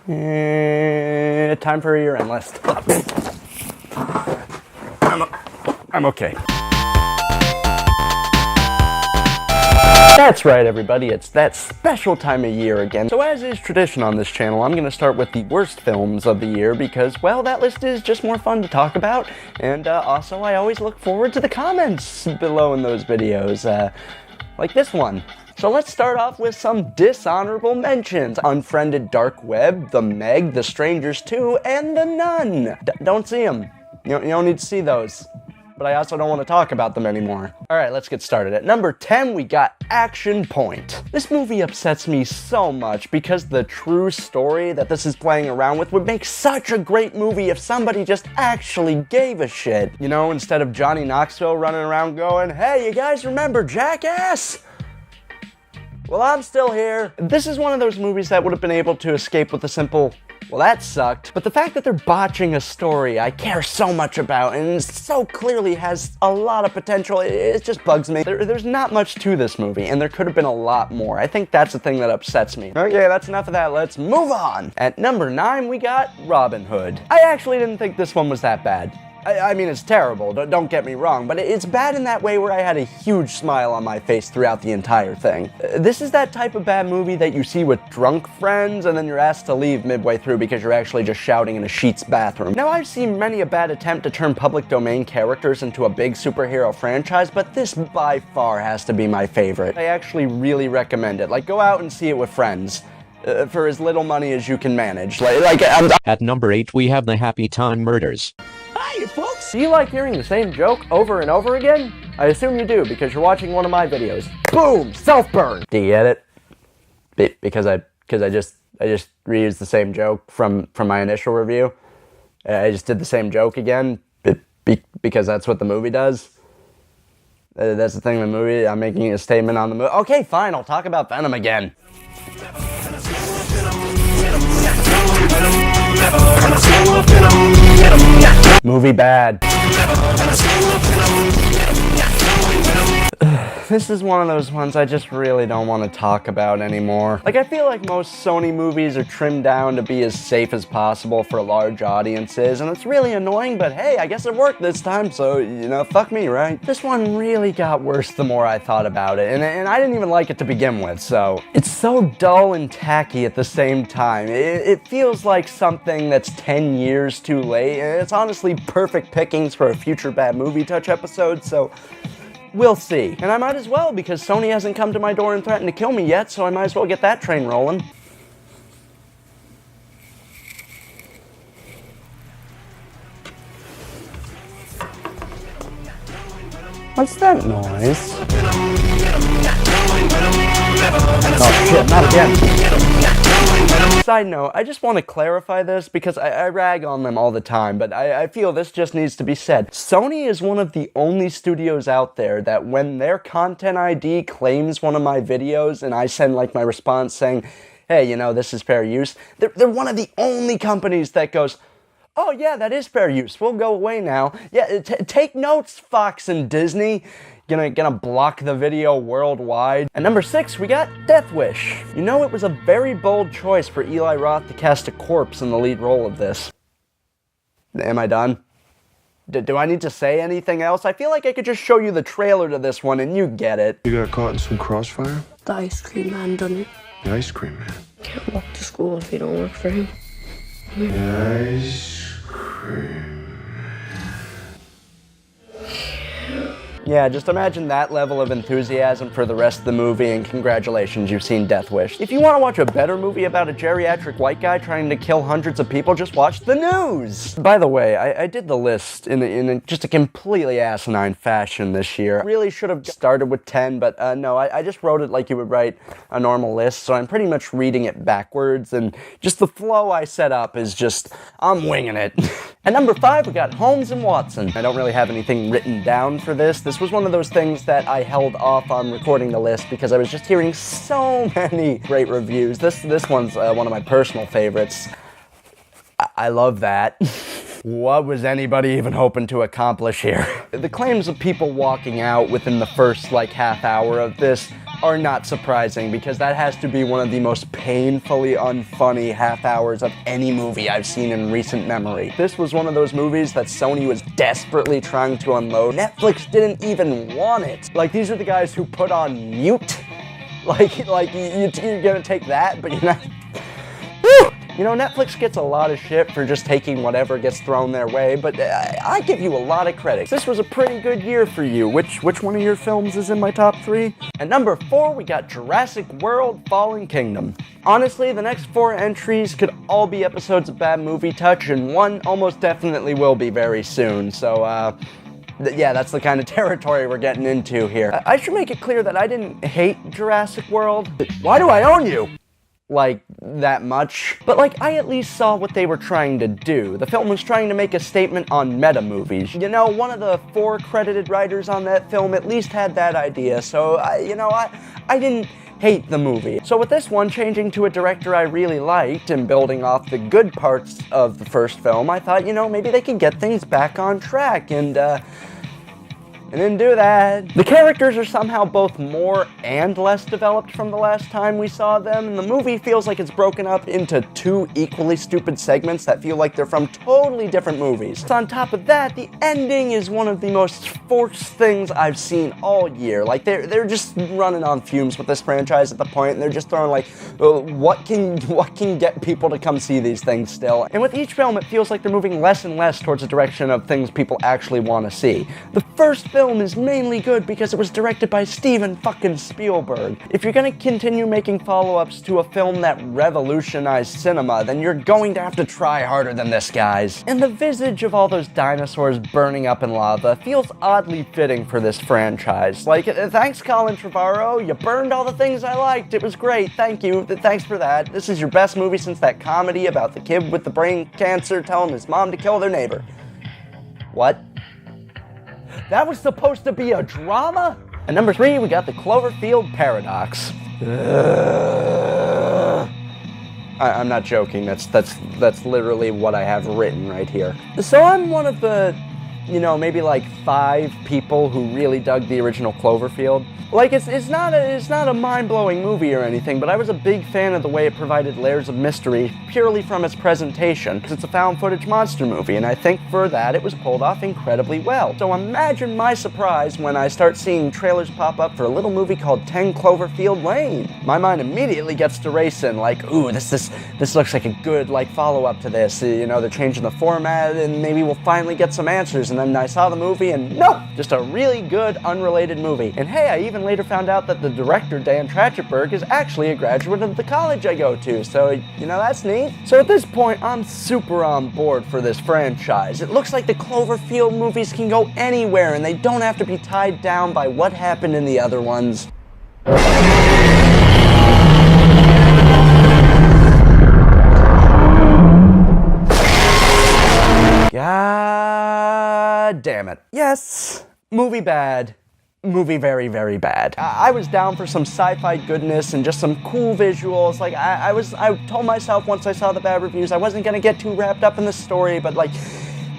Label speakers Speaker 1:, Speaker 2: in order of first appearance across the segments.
Speaker 1: Time for a year-end list. I'm okay. That's right, everybody, it's that special time of year again. So as is tradition on this channel, I'm gonna start with the worst films of the year because, well, that list is just more fun to talk about, and also I always look forward to the comments below in those videos, like this one. So let's start off with some dishonorable mentions. Unfriended Dark Web, The Meg, The Strangers 2, and The Nun. Don't see them. You don't need to see those. But I also don't want to talk about them anymore. Alright, let's get started. At number 10, we got Action Point. This movie upsets me so much because the true story that this is playing around with would make such a great movie if somebody just actually gave a shit. You know, instead of Johnny Knoxville running around going, "Hey, you guys remember Jackass? Well, I'm still here." This is one of those movies that would have been able to escape with a simple, "Well, that sucked." But the fact that they're botching a story I care so much about and so clearly has a lot of potential, it just bugs me. There's not much to this movie, and there could have been a lot more. I think that's the thing that upsets me. Okay, that's enough of that. Let's move on. At number 9, we got Robin Hood. I actually didn't think this one was that bad. I mean, it's terrible, don't get me wrong, but it's bad in that way where I had a huge smile on my face throughout the entire thing. This is that type of bad movie that you see with drunk friends and then you're asked to leave midway through because you're actually just shouting in a Sheet's bathroom. Now, I've seen many a bad attempt to turn public domain characters into a big superhero franchise, but this by far has to be my favorite. I actually really recommend it. Like, go out and see it with friends. For as little money as you can manage.
Speaker 2: At number 8, we have the Happytime Murders.
Speaker 1: Hi, folks! Do you like hearing the same joke over and over again? I assume you do, because you're watching one of my videos. Boom! Self-burn! Do you get it? Because I just reused the same joke from my initial review. I just did the same joke again, because that's what the movie does. That's the thing in the movie. I'm making a statement on the movie. Okay, fine, I'll talk about Venom again. Movie bad. This is one of those ones I just really don't want to talk about anymore. Like, I feel like most Sony movies are trimmed down to be as safe as possible for large audiences, and it's really annoying, but hey, I guess it worked this time, so, you know, fuck me, right? This one really got worse the more I thought about it, and I didn't even like it to begin with, so. It's so dull and tacky at the same time. It feels like something that's 10 years too late, and it's honestly perfect pickings for a future Bad Movie Touch episode, so we'll see. And I might as well, because Sony hasn't come to my door and threatened to kill me yet, so I might as well get that train rolling. What's that noise? Oh shit, not again. Side note, I just want to clarify this because I rag on them all the time, but I feel this just needs to be said. Sony is one of the only studios out there that when their content ID claims one of my videos and I send like my response saying, "Hey, you know, this is fair use," they're one of the only companies that goes, "Oh yeah, that is fair use. We'll go away now." Yeah, take notes, Fox and Disney. Gonna block the video worldwide. At number 6, we got Death Wish. You know, it was a very bold choice for Eli Roth to cast a corpse in the lead role of this. Am I done? Do I need to say anything else? I feel like I could just show you the trailer to this one and you get it.
Speaker 3: You got caught in some crossfire?
Speaker 4: The ice cream man done it.
Speaker 3: The ice cream man?
Speaker 4: Can't walk to school if you don't work for him.
Speaker 3: The ice cream.
Speaker 1: Yeah, just imagine that level of enthusiasm for the rest of the movie, and congratulations, you've seen Death Wish. If you want to watch a better movie about a geriatric white guy trying to kill hundreds of people, just watch The News! By the way, I did the list in just a completely asinine fashion this year. I really should have started with 10, but no, I just wrote it like you would write a normal list, so I'm pretty much reading it backwards, and just the flow I set up is just, I'm winging it. At number 5, we got Holmes and Watson. I don't really have anything written down for this. This was one of those things that I held off on recording the list because I was just hearing so many great reviews. This one's one of my personal favorites. I love that. What was anybody even hoping to accomplish here? The claims of people walking out within the first, half hour of this are not surprising, because that has to be one of the most painfully unfunny half hours of any movie I've seen in recent memory. This was one of those movies that Sony was desperately trying to unload. Netflix didn't even want it. These are the guys who put on mute. You're gonna take that, but you're not... Woo! Netflix gets a lot of shit for just taking whatever gets thrown their way, but I give you a lot of credit. This was a pretty good year for you. Which one of your films is in my top 3? At number 4, we got Jurassic World Fallen Kingdom. Honestly, the next 4 entries could all be episodes of Bad Movie Touch, and one almost definitely will be very soon, so, yeah, that's the kind of territory we're getting into here. I should make it clear that I didn't hate Jurassic World. Why do I own you? That much. But, I at least saw what they were trying to do. The film was trying to make a statement on meta movies. One of the 4 credited writers on that film at least had that idea, so, I didn't hate the movie. So with this one changing to a director I really liked and building off the good parts of the first film, I thought, maybe they could get things back on track, and didn't do that. The characters are somehow both more and less developed from the last time we saw them, and the movie feels like it's broken up into 2 equally stupid segments that feel like they're from totally different movies. So on top of that, the ending is one of the most forced things I've seen all year. They're just running on fumes with this franchise at the point, and they're just throwing what can get people to come see these things still. And with each film, it feels like they're moving less and less towards the direction of things people actually want to see. The first film is mainly good because it was directed by Steven fucking Spielberg. If you're gonna continue making follow-ups to a film that revolutionized cinema, then you're going to have to try harder than this, guys. And the visage of all those dinosaurs burning up in lava feels oddly fitting for this franchise. Thanks, Colin Trevorrow. You burned all the things I liked. It was great. Thank you. Thanks for that. This is your best movie since that comedy about the kid with the brain cancer telling his mom to kill their neighbor. What? That was supposed to be a drama? At number 3, we got the Cloverfield Paradox. I'm not joking. That's literally what I have written right here. So I'm one of the, maybe 5 people who really dug the original Cloverfield. It's not a mind-blowing movie or anything, but I was a big fan of the way it provided layers of mystery purely from its presentation, because it's a found-footage monster movie, and I think for that it was pulled off incredibly well. So imagine my surprise when I start seeing trailers pop up for a little movie called 10 Cloverfield Lane. My mind immediately gets to racing, ooh, this looks like a good, follow-up to this. They're changing the format, and maybe we'll finally get some answers. And then I saw the movie, and nope! Just a really good, unrelated movie. And hey, I even later found out that the director, Dan Trachtenberg, is actually a graduate of the college I go to, so, that's neat. So at this point, I'm super on board for this franchise. It looks like the Cloverfield movies can go anywhere, and they don't have to be tied down by what happened in the other ones. God damn it. Yes, movie bad. Movie very, very bad. I was down for some sci-fi goodness and just some cool visuals. I told myself once I saw the bad reviews I wasn't gonna get too wrapped up in the story, but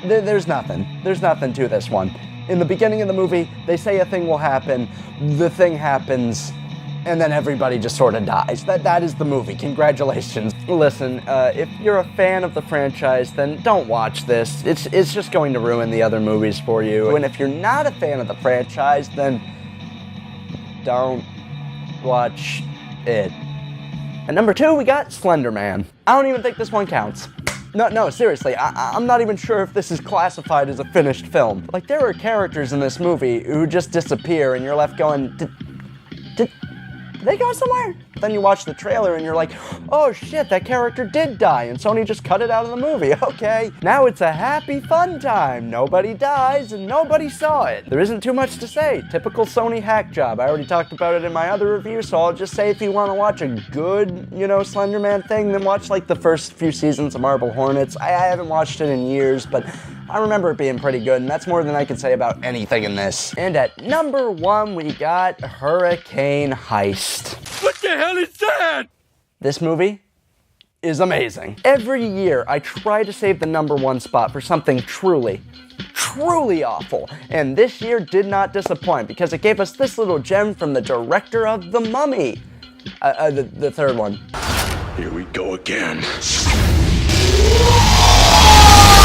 Speaker 1: there's nothing. There's nothing to this one. In the beginning of the movie, they say a thing will happen, the thing happens, and then everybody just sort of dies. That is the movie. Congratulations. Listen, if you're a fan of the franchise, then don't watch this. It's just going to ruin the other movies for you. And if you're not a fan of the franchise, then don't watch it. At number 2, we got Slender Man. I don't even think this one counts. No, seriously, I'm not even sure if this is classified as a finished film. There are characters in this movie who just disappear, and you're left going, Did they go somewhere? Then you watch the trailer and you're like, oh shit, that character did die, and Sony just cut it out of the movie. Okay, now it's a happy, fun time. Nobody dies and nobody saw it. There isn't too much to say. Typical Sony hack job. I already talked about it in my other review, so I'll just say if you want to watch a good, Slender Man thing, then watch the first few seasons of Marble Hornets. I haven't watched it in years, but I remember it being pretty good, and that's more than I can say about anything in this. And at number 1, we got Hurricane Heist.
Speaker 5: What the hell is that?
Speaker 1: This movie is amazing. Every year, I try to save the number 1 spot for something truly truly awful. And this year did not disappoint because it gave us this little gem from the director of The Mummy. The third one.
Speaker 3: Here we go again.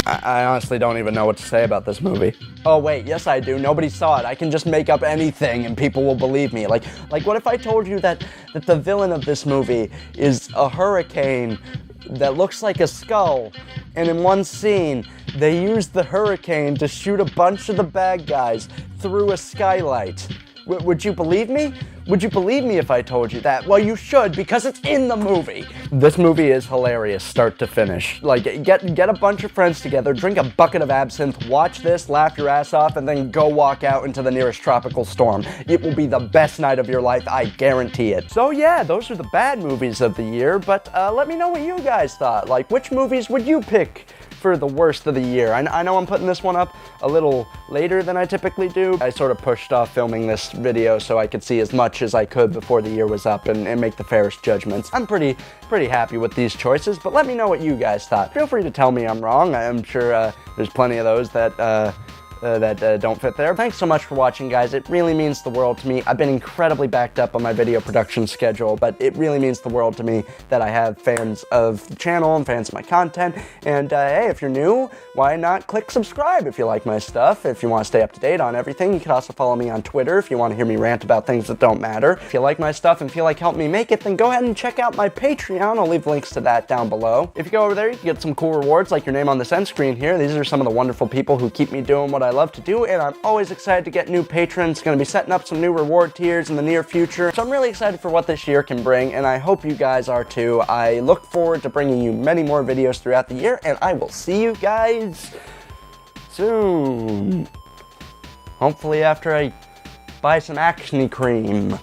Speaker 1: I honestly don't even know what to say about this movie. Oh wait, yes I do. Nobody saw it. I can just make up anything and people will believe me. Like what if I told you that the villain of this movie is a hurricane that looks like a skull, and in one scene, they use the hurricane to shoot a bunch of the bad guys through a skylight. Would you believe me? Would you believe me if I told you that? Well, you should, because it's in the movie. This movie is hilarious, start to finish. Like, get a bunch of friends together, drink a bucket of absinthe, watch this, laugh your ass off, and then go walk out into the nearest tropical storm. It will be the best night of your life, I guarantee it. So yeah, those are the bad movies of the year, but let me know what you guys thought. Like, which movies would you pick for the worst of the year? I know I'm putting this one up a little later than I typically do. I sort of pushed off filming this video so I could see as much as I could before the year was up and make the fairest judgments. I'm pretty happy with these choices, but let me know what you guys thought. Feel free to tell me I'm wrong. I'm sure there's plenty of those that don't fit there. Thanks so much for watching, guys. It really means the world to me. I've been incredibly backed up on my video production schedule, but it really means the world to me that I have fans of the channel and fans of my content. And hey, if you're new, why not click subscribe if you like my stuff? If you want to stay up to date on everything, you can also follow me on Twitter if you want to hear me rant about things that don't matter. If you like my stuff and feel like helping me make it, then go ahead and check out my Patreon. I'll leave links to that down below. If you go over there, you can get some cool rewards like your name on this end screen here. These are some of the wonderful people who keep me doing what I love to do, and I'm always excited to get new patrons. Going to be setting up some new reward tiers in the near future, so I'm really excited for what this year can bring, and I hope you guys are too. I look forward to bringing you many more videos throughout the year, and I will see you guys soon. Hopefully after I buy some acne cream.